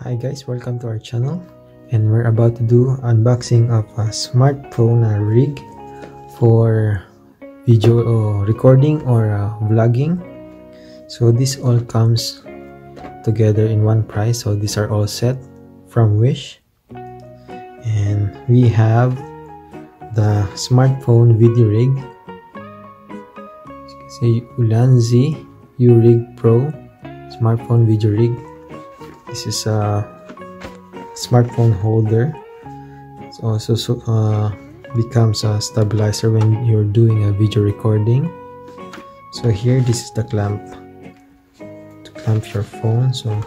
Hi guys, welcome to our channel, and we're about to do unboxing of a smartphone rig for video recording or vlogging. So this all comes together in one price. So these are all set from Wish, and we have the smartphone video rig. As you can see, Ulanzi U-Rig Pro smartphone video rig. This is a smartphone holder. It also becomes a stabilizer when you're doing a video recording. So here, this is the clamp to clamp your phone. So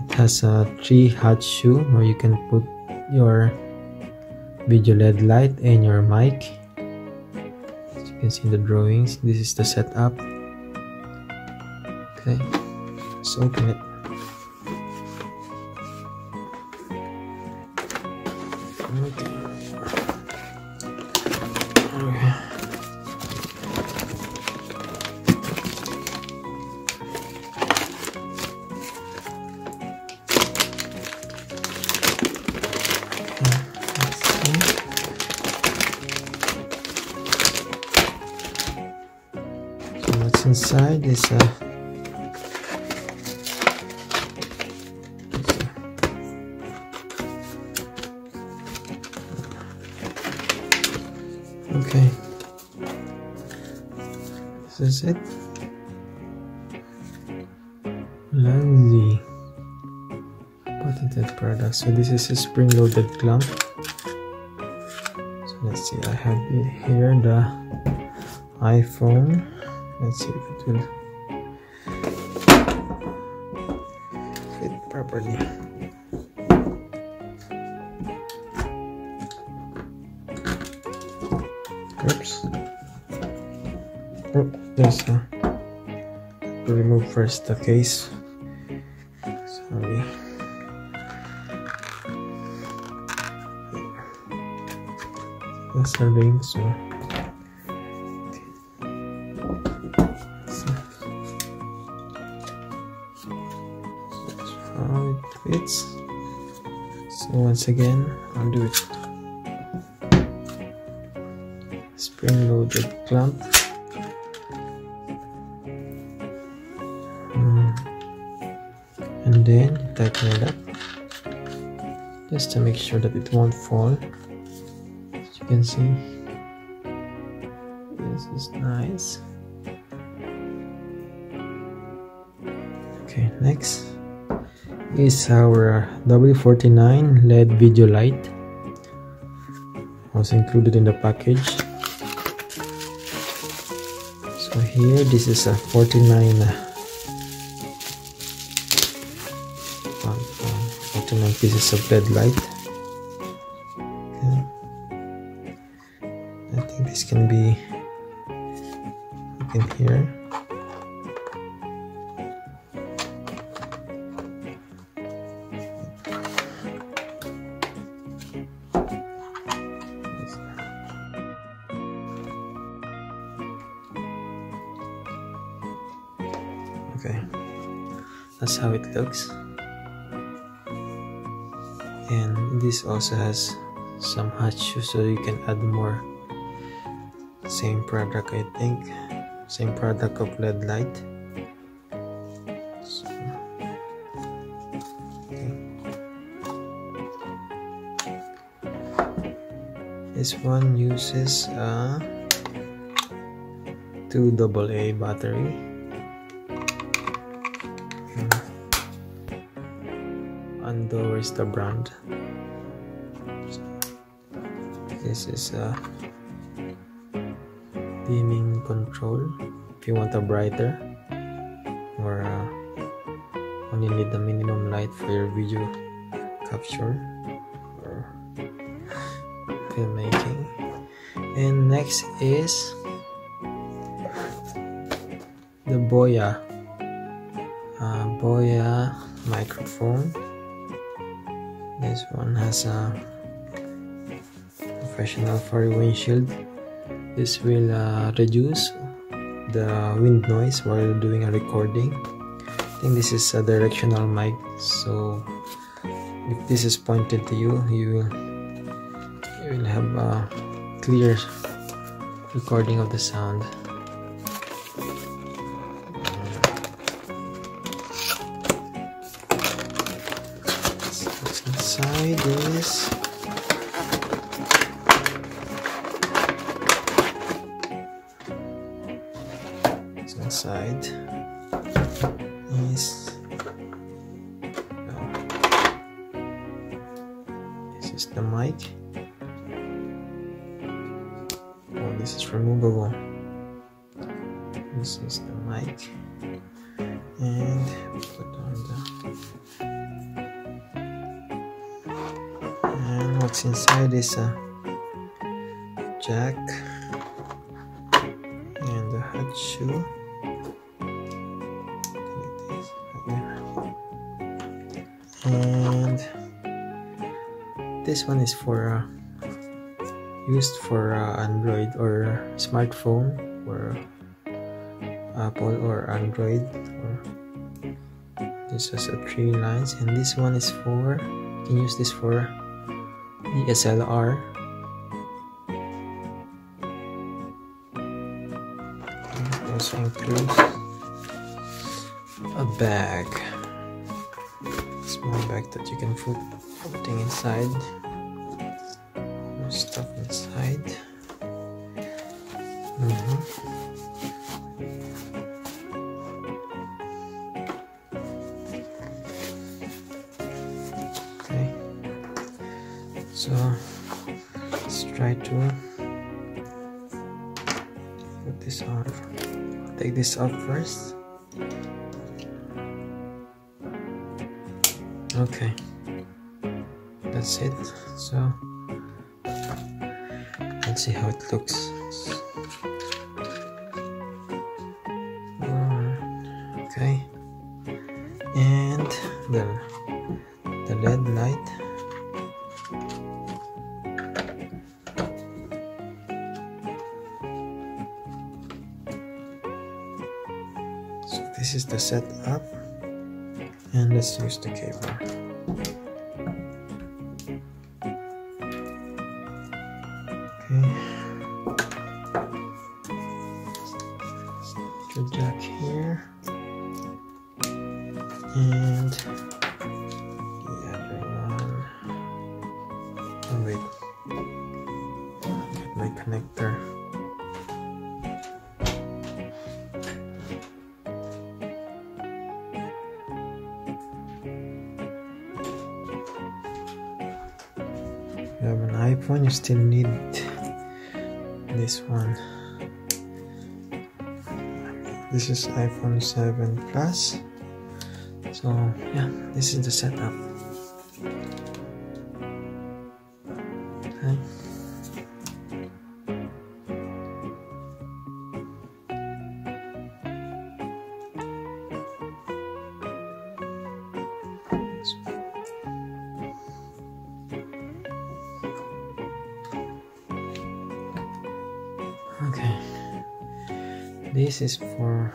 it has a 3 hot shoe where you can put your video LED light and your mic. As you can see in the drawings, this is the setup. Okay, let's open it. So what's inside is okay, this is it. Ulanzi patented product. So this is a spring-loaded clamp. So let's see, I have here the iPhone. Let's see if it will fit properly. Oops. Oh, there's to remove first the case. Sorry. That's a ring, so that's how it fits. So once again, I'll do it. Spring-loaded clamp. And then tighten it up just to make sure that it won't fall. As you can see, this is nice. Okay, next is our W49 LED video light. Was included in the package. So here, this is a 49 pieces of LED light. Okay. I think this can be in here. Okay, that's how it looks. And this also has some hot shoes, so you can add more. Same product, I think. Same product of LED light. So, okay. This one uses a 2 AA battery. Andoer is the brand. So this is a dimming control if you want a brighter, or only need the minimum light for your video capture or filmmaking. And next is the Boya Microphone. This one has a professional furry windshield. This will reduce the wind noise while doing a recording. I think this is a directional mic So if this is pointed to you, you will have a clear recording of the sound. What's inside this? What's inside is this is the mic. Oh, this is removable. This is the mic, and put on the. And what's inside is a jack and a hot shoe. And this one is for used for Android or smartphone, or Apple or Android. Or this has a 3 lines, and this one is for, you can use this for DSLR. It also includes a bag, small bag that you can put everything inside, more stuff inside. Okay, so let's try to put this on. Take this off first. Okay, that's it. So let's see how it looks. Okay, and the LED light. So this is the setup, and let's use the cable. Okay, the jack here, and the other one. Oh wait, get my connector. If you have an iPhone, you still need this one. This is iPhone 7 Plus. So yeah, this is the setup. Okay. Okay, this is for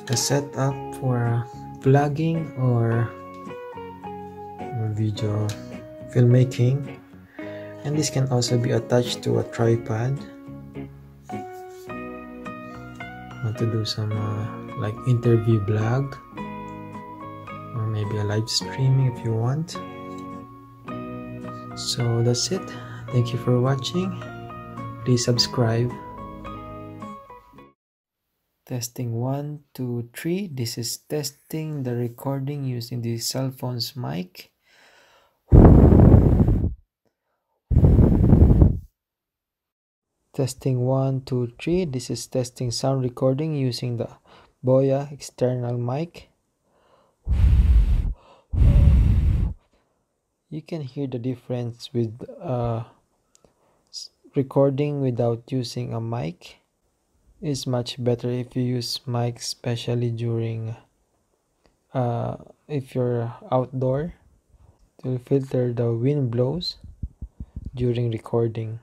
the setup for vlogging or video filmmaking, and this can also be attached to a tripod. Want to do some like interview vlog, or maybe a live streaming if you want. So that's it. Thank you for watching. Please subscribe. Testing 1, 2, 3. This is testing the recording using the cell phone's mic. Testing 1, 2, 3. This is testing sound recording using the Boya external mic. You can hear the difference with recording without using a mic. Is much better if you use mic, especially during if you're outdoor, to filter the wind blows during recording.